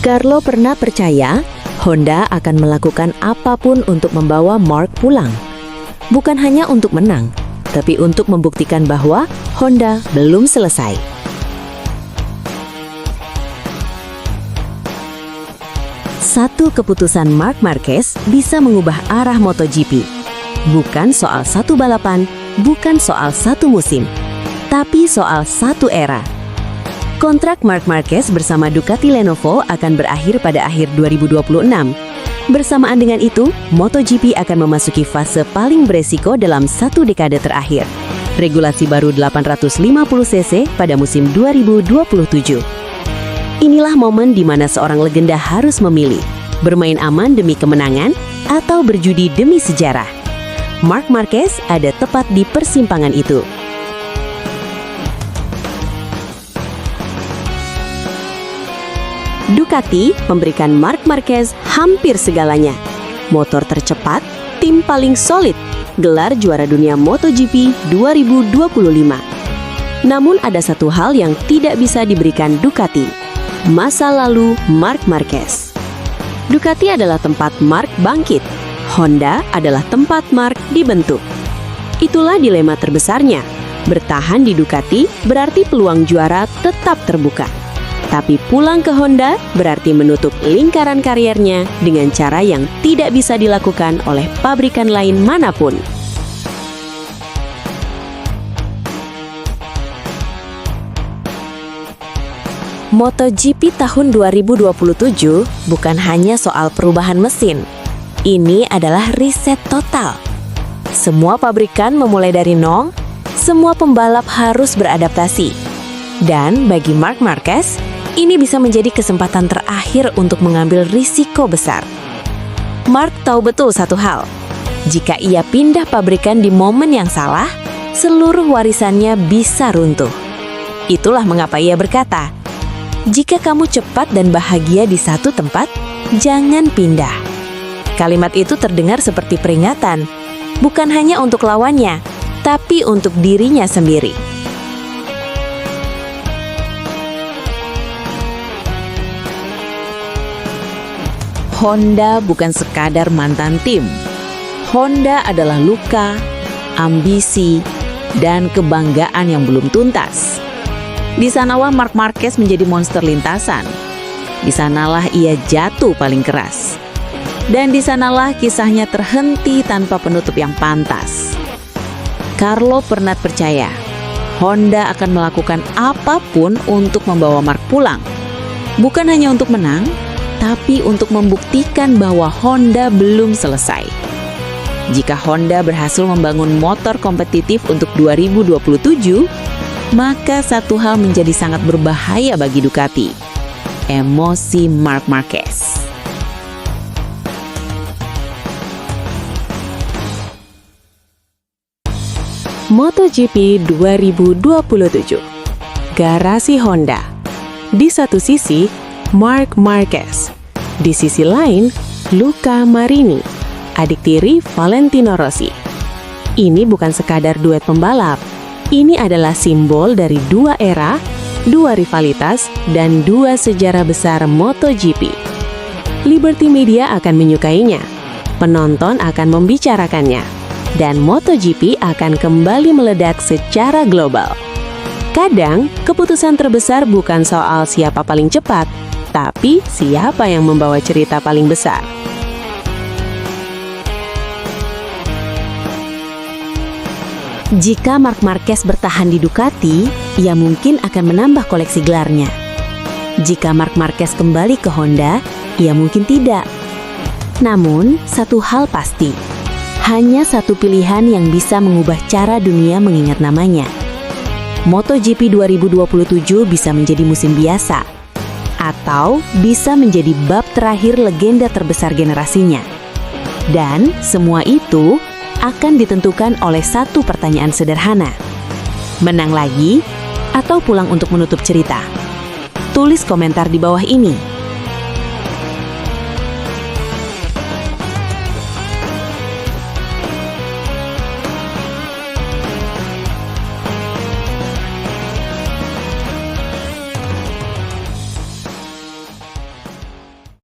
Carlo pernah percaya Honda akan melakukan apapun untuk membawa Mark pulang. Bukan hanya untuk menang, tapi untuk membuktikan bahwa Honda belum selesai. Satu keputusan Marc Marquez bisa mengubah arah MotoGP. Bukan soal satu balapan, bukan soal satu musim, tapi soal satu era. Kontrak Marc Marquez bersama Ducati Lenovo akan berakhir pada akhir 2026. Bersamaan dengan itu, MotoGP akan memasuki fase paling beresiko dalam satu dekade terakhir. Regulasi baru 850cc pada musim 2027. Inilah momen di mana seorang legenda harus memilih, bermain aman demi kemenangan atau berjudi demi sejarah. Marc Marquez ada tepat di persimpangan itu. Ducati memberikan Marc Marquez hampir segalanya. Motor tercepat, tim paling solid, gelar juara dunia MotoGP 2025. Namun ada satu hal yang tidak bisa diberikan Ducati, masa lalu Marc Marquez. Ducati adalah tempat Marc bangkit, Honda adalah tempat Marc dibentuk. Itulah dilema terbesarnya. Bertahan di Ducati berarti peluang juara tetap terbuka. Tapi pulang ke Honda berarti menutup lingkaran kariernya dengan cara yang tidak bisa dilakukan oleh pabrikan lain manapun. MotoGP tahun 2027 bukan hanya soal perubahan mesin. Ini adalah riset total. Semua pabrikan memulai dari nol, semua pembalap harus beradaptasi. Dan bagi Marc Marquez, ini bisa menjadi kesempatan terakhir untuk mengambil risiko besar. Marc tahu betul satu hal, jika ia pindah pabrikan di momen yang salah, seluruh warisannya bisa runtuh. Itulah mengapa ia berkata, "Jika kamu cepat dan bahagia di satu tempat, jangan pindah." Kalimat itu terdengar seperti peringatan, bukan hanya untuk lawannya, tapi untuk dirinya sendiri. Honda bukan sekadar mantan tim. Honda adalah luka, ambisi, dan kebanggaan yang belum tuntas. Di sanalah Marc Marquez menjadi monster lintasan. Di sanalah ia jatuh paling keras. Dan di sanalah kisahnya terhenti tanpa penutup yang pantas. Carlo pernah percaya, Honda akan melakukan apapun untuk membawa Marc pulang. Bukan hanya untuk menang, tapi untuk membuktikan bahwa Honda belum selesai. Jika Honda berhasil membangun motor kompetitif untuk 2027, maka satu hal menjadi sangat berbahaya bagi Ducati: emosi Marc Marquez. MotoGP 2027. Garasi Honda. Di satu sisi, Marc Marquez. Di sisi lain, Luca Marini, adik tiri Valentino Rossi. Ini bukan sekadar duet pembalap. Ini adalah simbol dari dua era, dua rivalitas, dan dua sejarah besar MotoGP. Liberty Media akan menyukainya, penonton akan membicarakannya, dan MotoGP akan kembali meledak secara global. Kadang, keputusan terbesar bukan soal siapa paling cepat, tapi siapa yang membawa cerita paling besar. Jika Marc Marquez bertahan di Ducati, ia mungkin akan menambah koleksi gelarnya. Jika Marc Marquez kembali ke Honda, ia mungkin tidak. Namun, satu hal pasti, hanya satu pilihan yang bisa mengubah cara dunia mengingat namanya. MotoGP 2027 bisa menjadi musim biasa, atau bisa menjadi bab terakhir legenda terbesar generasinya. Dan semua itu akan ditentukan oleh satu pertanyaan sederhana. Menang lagi atau pulang untuk menutup cerita? Tulis komentar di bawah ini.